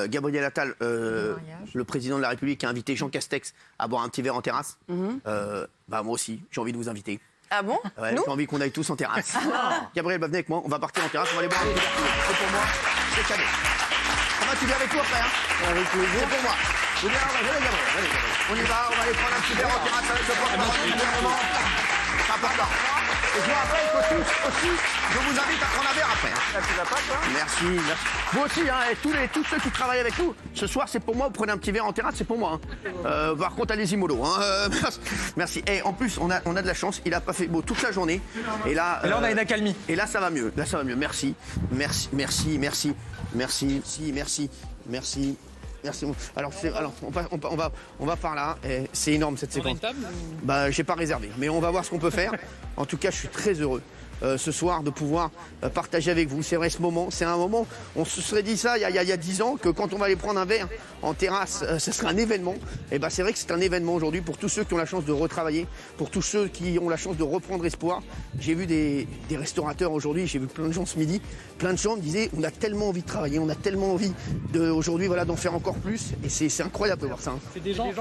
Gabriel Attal, le président de la République, a invité Jean Castex à boire un petit verre en terrasse. Moi aussi, j'ai envie de vous inviter. Ah bon? Ouais, j'ai envie qu'on aille tous en terrasse. Gabriel, venez avec moi, on va partir en terrasse, on va aller boire un petit verre. C'est pour moi, c'est cadeau. Tu viens avec toi après, hein? Avec plaisir. C'est pour moi. Venez, Gabriel. On y va, on va aller prendre un petit verre en terrasse avec le porte-parole du gouvernement. C'est important. Et je vous rappelle que tous aussi, je vous invite à prendre un verre après. Merci. Vous aussi, hein, et tous ceux qui travaillent avec nous, ce soir c'est pour moi, vous prenez un petit verre en terrasse, c'est pour moi. Hein. Par contre, allez-y mollo. Hein. Merci. Et en plus, on a de la chance, il a pas fait beau toute la journée. Et là, on a une accalmie. Et là, ça va mieux. Merci. Alors on va par là. C'est énorme cette séquence. J'ai pas réservé, mais on va voir ce qu'on peut faire. En tout cas, je suis très heureux ce soir de pouvoir partager avec vous. C'est vrai, ce moment, c'est un moment. On se serait dit ça il y a 10 ans que quand on va aller prendre un verre en terrasse, ce serait un événement. Et c'est vrai que c'est un événement aujourd'hui pour tous ceux qui ont la chance de retravailler, pour tous ceux qui ont la chance de reprendre espoir. J'ai vu des restaurateurs aujourd'hui, j'ai vu plein de gens ce midi, plein de gens me disaient on a tellement envie de travailler, on a tellement envie aujourd'hui d'en faire encore plus. Et c'est incroyable de voir ça. Hein. C'est des gens,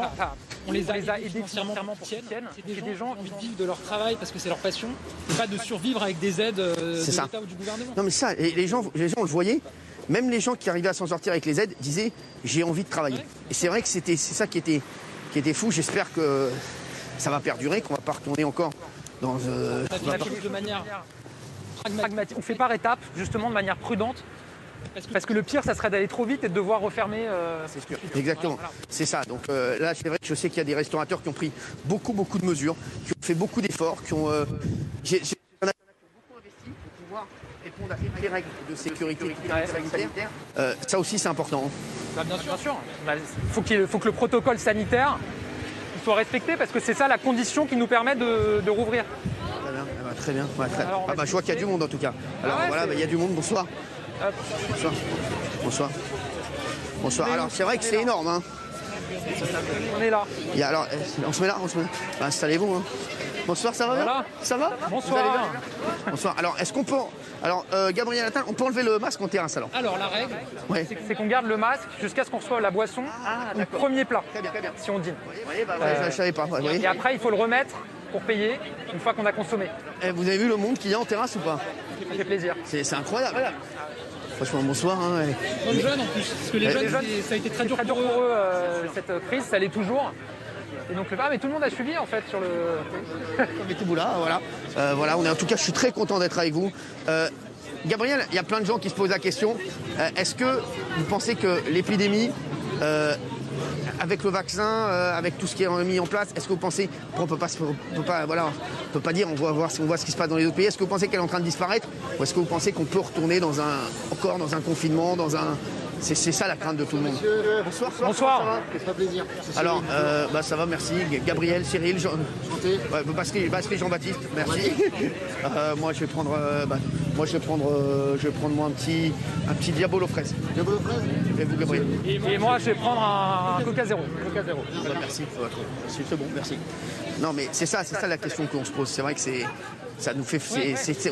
on les a aidés financièrement pour qu'ils tiennent. C'est des gens qui vivent de leur travail parce que c'est leur passion, et pas de survivre avec des aides de l'État ou du gouvernement. Non mais ça, et les gens on le voyait, même les gens qui arrivaient à s'en sortir avec les aides disaient j'ai envie de travailler. Ouais. Et c'est vrai que c'est ça qui était fou. J'espère que ça va perdurer, qu'on va pas retourner encore dans... de manière pragmatique. On fait par étapes, justement de manière prudente. Parce que le pire, ça serait d'aller trop vite et de devoir refermer. C'est sûr. Exactement. Voilà. C'est ça. Donc là, c'est vrai que je sais qu'il y a des restaurateurs qui ont pris beaucoup de mesures, qui ont fait beaucoup d'efforts, qui ont... J'ai beaucoup investi pour pouvoir répondre à toutes les règles de sécurité sanitaire. Ça aussi, c'est important. Bien sûr. Il faut que le protocole sanitaire soit respecté parce que c'est ça la condition qui nous permet de rouvrir. Très bien. Alors, je vois qu'il y a du monde en tout cas. Alors il y a du monde. Bonsoir. Bonsoir. Alors c'est vrai que c'est énorme. Hein. On est là. On se met là. Installez-vous. Hein. Bonsoir, ça va bien? Ça va? Bonsoir. Bonsoir. Alors est-ce qu'on peut... Gabriel Attal, on peut enlever le masque en terrasse alors? Alors la règle, c'est qu'on garde le masque jusqu'à ce qu'on reçoive la boisson au premier plat. Très bien. Si on dîne. Je ne savais pas. Et après il faut le remettre pour payer une fois qu'on a consommé. Vous avez vu le monde qu'il y a en terrasse ou pas? Ça fait plaisir. C'est incroyable. Franchement, bonsoir. Hein, Comme jeunes en plus, parce que les jeunes, ça a été très dur pour eux cette crise, ça l'est toujours. Et donc mais tout le monde a suivi en fait sur le... Mettez-vous là, voilà. En tout cas, je suis très content d'être avec vous. Gabriel, il y a plein de gens qui se posent la question. Est-ce que vous pensez que l'épidémie, avec le vaccin, avec tout ce qui est mis en place, est-ce que vous pensez, on peut pas dire, on voit ce qui se passe dans les autres pays, est-ce que vous pensez qu'elle est en train de disparaître, ou est-ce que vous pensez qu'on peut retourner encore dans un confinement, c'est ça la crainte de tout le monde. Bonsoir. Ça va? Ça fait plaisir. Alors, ça va, merci. Gabriel, Cyril, Bassery, Jean-Baptiste, merci. Moi, je vais prendre un petit Diabolo fraise. Diabolo fraise. Et vous, Gabriel? Et moi, je vais prendre un Coca Zéro. Merci. C'est bon, merci. Non, mais c'est ça la question qu'on se pose. C'est vrai que ça nous fait.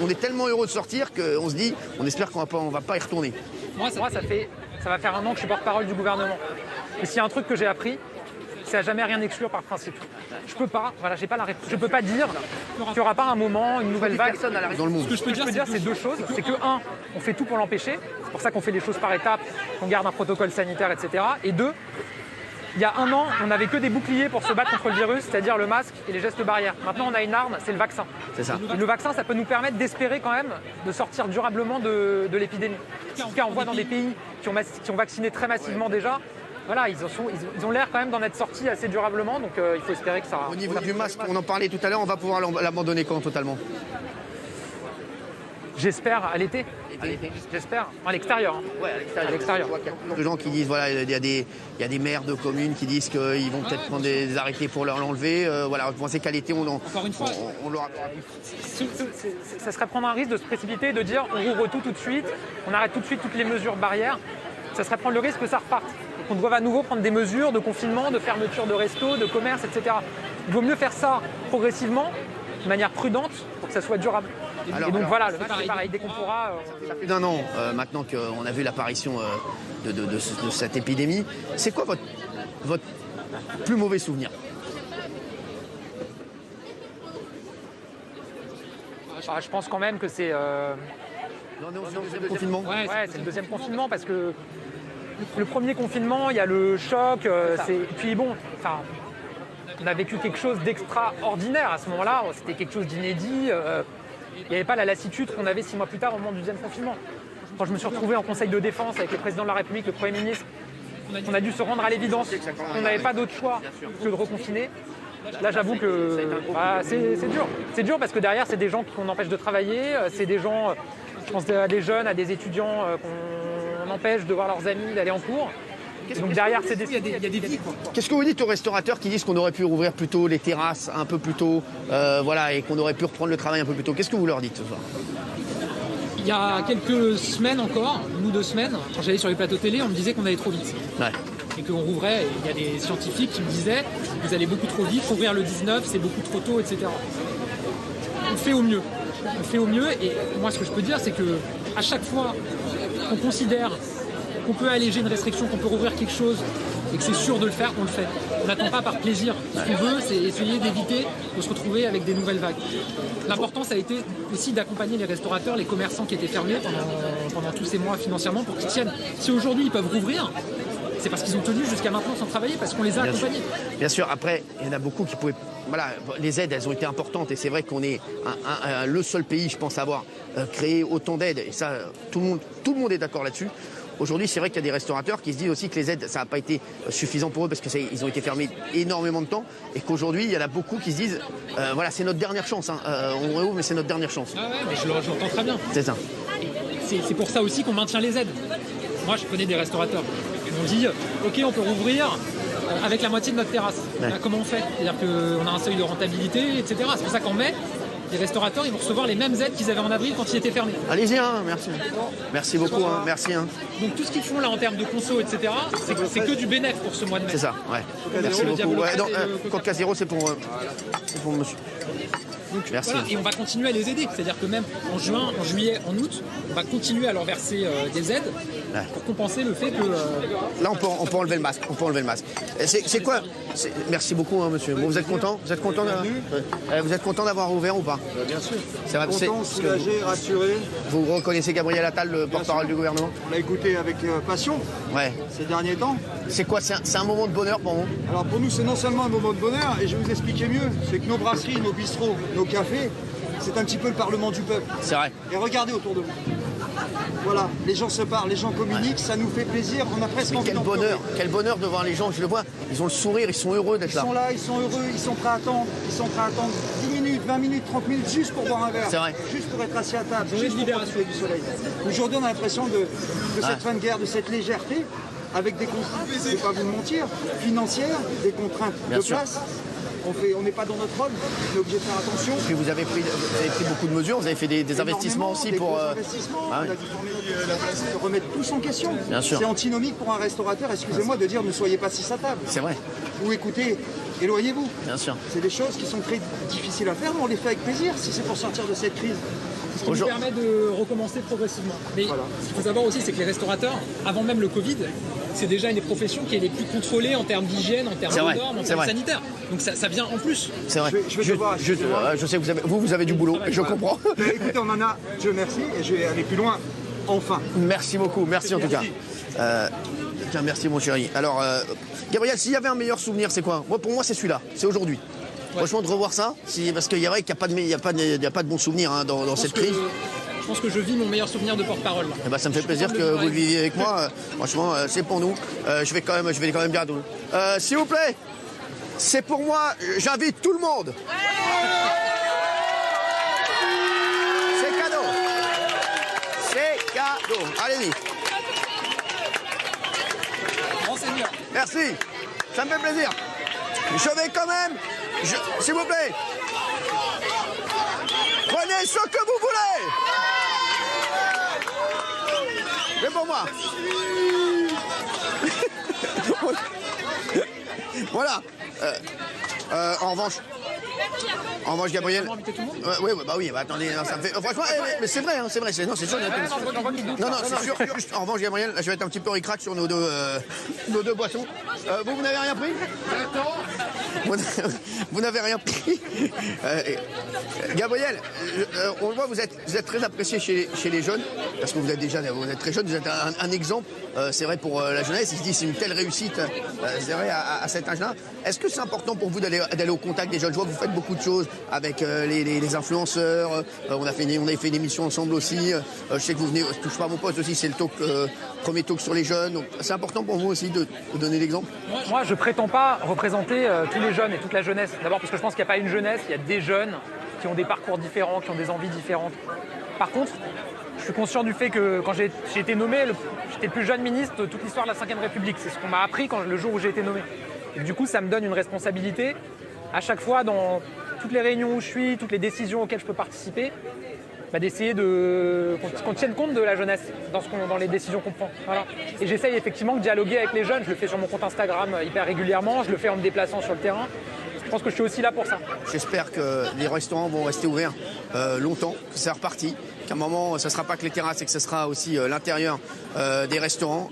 On est tellement heureux de sortir qu'on se dit, on espère qu'on va pas y retourner. Moi, ça va faire un an que je suis porte-parole du gouvernement. Et s'il y a un truc que j'ai appris, c'est à jamais rien exclure par principe. Je peux pas dire qu'il n'y aura pas un moment, une nouvelle vague dans le monde. Ce que je peux dire, c'est deux choses. C'est que, on fait tout pour l'empêcher. C'est pour ça qu'on fait les choses par étapes, qu'on garde un protocole sanitaire, etc. Et deux, il y a un an, on n'avait que des boucliers pour se battre contre le virus, c'est-à-dire le masque et les gestes barrières. Maintenant, on a une arme, c'est le vaccin. C'est ça. Et le vaccin, ça peut nous permettre d'espérer quand même de sortir durablement de l'épidémie. En tout cas, on voit dans des pays qui ont vacciné très massivement déjà, voilà, ils ont l'air quand même d'en être sortis assez durablement, donc il faut espérer que ça... Au niveau du masque, on en parlait tout à l'heure, on va pouvoir l'abandonner quand totalement? J'espère à l'été. J'espère. À l'extérieur. Ouais, à l'extérieur. Il y a beaucoup de gens qui disent, il y a des maires de communes qui disent qu'ils vont peut-être prendre des arrêtés pour l'enlever. Vous pensez qu'à l'été, on l'aura... Ça serait prendre un risque de se précipiter et de dire on rouvre tout de suite, on arrête tout de suite toutes les mesures barrières. Ça serait prendre le risque que ça reparte. Et qu'on doive à nouveau prendre des mesures de confinement, de fermeture de restos, de commerce, etc. Il vaut mieux faire ça progressivement, de manière prudente, pour que ça soit durable. Et donc voilà, le match c'est pareil, dès qu'on pourra... Ça fait plus d'un an maintenant qu'on a vu l'apparition de cette épidémie. C'est quoi votre plus mauvais souvenir? Je pense quand même que c'est... le deuxième confinement. Ouais, c'est le deuxième confinement parce que le premier confinement, il y a le choc. Et puis bon, enfin, on a vécu quelque chose d'extraordinaire à ce moment-là. C'était quelque chose d'inédit. Il n'y avait pas la lassitude qu'on avait 6 mois plus tard au moment du deuxième confinement. Quand je me suis retrouvé en conseil de défense avec le président de la République, le Premier ministre, on a dû se rendre à l'évidence qu'on n'avait pas d'autre choix que de reconfiner. Là, j'avoue que c'est dur. C'est dur parce que derrière, c'est des gens qu'on empêche de travailler. C'est des gens, je pense à des jeunes, à des étudiants qu'on empêche de voir leurs amis, d'aller en cours. Donc derrière, c'est il y a des vies. Qu'est-ce que vous dites aux restaurateurs qui disent qu'on aurait pu rouvrir plus tôt les terrasses un peu plus tôt, et qu'on aurait pu reprendre le travail un peu plus tôt? Qu'est-ce que vous leur dites ce soir? Il y a quelques semaines encore, 1 ou 2 semaines, quand j'allais sur les plateaux télé, on me disait qu'on allait trop vite. Ouais. Et qu'on rouvrait, et il y a des scientifiques qui me disaient vous allez beaucoup trop vite, rouvrir le 19, c'est beaucoup trop tôt, etc. On fait au mieux. On fait au mieux, et moi ce que je peux dire, c'est que à chaque fois qu'on considère qu'on peut alléger une restriction, qu'on peut rouvrir quelque chose, et que c'est sûr de le faire, on le fait. On n'attend pas par plaisir. Ce qu'on veut, c'est essayer d'éviter de se retrouver avec des nouvelles vagues. L'important, ça a été aussi d'accompagner les restaurateurs, les commerçants qui étaient fermés pendant tous ces mois financièrement pour qu'ils tiennent. Si aujourd'hui ils peuvent rouvrir, c'est parce qu'ils ont tenu jusqu'à maintenant sans travailler, parce qu'on les a accompagnés. Bien sûr, après, il y en a beaucoup qui pouvaient... Voilà, les aides, elles ont été importantes et c'est vrai qu'on est le seul pays, je pense, à avoir créé autant d'aides. Et ça, tout le monde est d'accord là-dessus. Aujourd'hui, c'est vrai qu'il y a des restaurateurs qui se disent aussi que les aides, ça n'a pas été suffisant pour eux parce qu'ils ont été fermés énormément de temps et qu'aujourd'hui, il y en a beaucoup qui se disent c'est notre dernière chance. On réouvre, mais c'est notre dernière chance. Ah ouais, mais je l'entends très bien. C'est ça. C'est pour ça aussi qu'on maintient les aides. Moi, je connais des restaurateurs. On dit ok, on peut rouvrir avec la moitié de notre terrasse. Ouais. Comment on fait? C'est-à-dire qu'on a un seuil de rentabilité, etc. C'est pour ça qu'en mai, les restaurateurs ils vont recevoir les mêmes aides qu'ils avaient en avril quand ils étaient fermés. Allez-y, merci. Merci beaucoup, merci. Donc tout ce qu'ils font là en termes de conso, etc., c'est que du bénéfice pour ce mois de mai. C'est ça, ouais. Merci beaucoup. Coca Zéro, c'est pour monsieur. Donc, merci. Voilà, et on va continuer à les aider. C'est-à-dire que même en juin, en juillet, en août, on va continuer à leur verser des aides pour compenser le fait que... Là, on peut enlever le masque. C'est quoi? Merci beaucoup, monsieur. Bon, vous êtes content? Vous êtes content d'avoir ouvert ou pas? Bien sûr. C'est vrai, content, soulagé, rassuré. Vous reconnaissez Gabriel Attal, le porte-parole du gouvernement? On l'a écouté avec passion ces derniers temps. C'est quoi? C'est un moment de bonheur pour vous? Alors pour nous, c'est non seulement un moment de bonheur, et je vais vous expliquer mieux, c'est que nos brasseries, nos bistrots, nos cafés, c'est un petit peu le Parlement du peuple. C'est vrai. Et regardez autour de vous. Voilà, les gens se parlent, les gens communiquent, ça nous fait plaisir, on a presque envie d'en pleurer. Quel bonheur de voir les gens, je le vois, ils ont le sourire, ils sont heureux d'être là. Ils sont là, ils sont heureux, ils sont prêts à attendre, 10 minutes, 20 minutes, 30 minutes, juste pour boire un verre. C'est vrai. Juste pour être assis à table, juste pour profiter du soleil. Aujourd'hui, on a l'impression de cette fin de guerre, de cette légèreté, avec des contraintes, je ne vais pas vous mentir, financières, des contraintes de place. On n'est pas dans notre rôle, on est obligé de faire attention. Et puis vous avez pris beaucoup de mesures, vous avez fait des investissements aussi pour... On a dû remettre tous en question. Bien sûr. C'est antinomique pour un restaurateur, excusez-moi, de dire ne soyez pas 6 à table. C'est vrai. Ou écoutez, éloignez-vous. Bien sûr. C'est des choses qui sont très difficiles à faire, mais on les fait avec plaisir si c'est pour sortir de cette crise. Ce qui nous permet de recommencer progressivement. Mais ce qu'il faut savoir aussi, c'est que les restaurateurs, avant même le Covid, c'est déjà une des professions qui est les plus contrôlées en termes d'hygiène, en termes de normes, en termes sanitaires. Donc ça vient en plus. C'est vrai. Je sais que vous avez du boulot, je comprends. Mais écoutez, on en a, Dieu merci, et je vais aller plus loin, enfin. Merci beaucoup, merci en tout cas. Merci mon chéri. Alors, Gabriel, s'il y avait un meilleur souvenir, c'est quoi? Pour moi, c'est celui-là, c'est aujourd'hui. Franchement, de revoir ça, parce qu'il y a vrai qu'il n'y a pas de bons souvenirs dans cette crise. Je pense que je vis mon meilleur souvenir de porte-parole. Ça me fait plaisir que vous le viviez avec moi. Franchement, c'est pour nous. Je vais quand même dire à tout. S'il vous plaît, c'est pour moi. J'invite tout le monde. C'est cadeau. C'est cadeau. Allez-y. Monseigneur. Merci. Ça me fait plaisir. Je vais quand même. S'il vous plaît. Prenez ce que vous voulez. C'est pour moi. Voilà. En revanche, En revanche, Gabriel. Oui, bah oui, bah attendez, non, ça me fait. Franchement, mais c'est vrai, hein, c'est vrai. Non, c'est sûr. Non, c'est sûr. Juste, en revanche, Gabriel, là, je vais être un petit peu ric-rac sur nos deux boissons. Vous n'avez rien pris? Vous n'avez rien pris. Gabriel, on le voit, vous êtes très apprécié chez les jeunes, parce que vous êtes très jeune, vous êtes un exemple, c'est vrai, pour la jeunesse. Il se dit c'est une telle réussite, c'est vrai, à cet âge-là. Est-ce que c'est important pour vous d'aller au contact des jeunes? Je vois que vous faites beaucoup de choses avec les influenceurs. On avait fait une émission ensemble aussi. Je sais que vous venez, touche pas à mon poste aussi, c'est le talk, premier talk sur les jeunes. Donc c'est important pour vous aussi de donner l'exemple? Moi, je prétends pas représenter tous les jeunes et toute la jeunesse. D'abord parce que je pense qu'il n'y a pas une jeunesse, il y a des jeunes qui ont des parcours différents, qui ont des envies différentes. Par contre, je suis conscient du fait que quand j'ai été nommé, j'étais le plus jeune ministre de toute l'histoire de la Ve République. C'est ce qu'on m'a appris le jour où j'ai été nommé. Et du coup, ça me donne une responsabilité à chaque fois dans toutes les réunions où je suis, toutes les décisions auxquelles je peux participer, d'essayer qu'on tienne compte de la jeunesse dans les décisions qu'on prend. Voilà. Et j'essaye effectivement de dialoguer avec les jeunes. Je le fais sur mon compte Instagram hyper régulièrement, je le fais en me déplaçant sur le terrain. Je pense que je suis aussi là pour ça. J'espère que les restaurants vont rester ouverts longtemps, que c'est reparti, qu'à un moment, ça ne sera pas que les terrasses et que ce sera aussi l'intérieur des restaurants.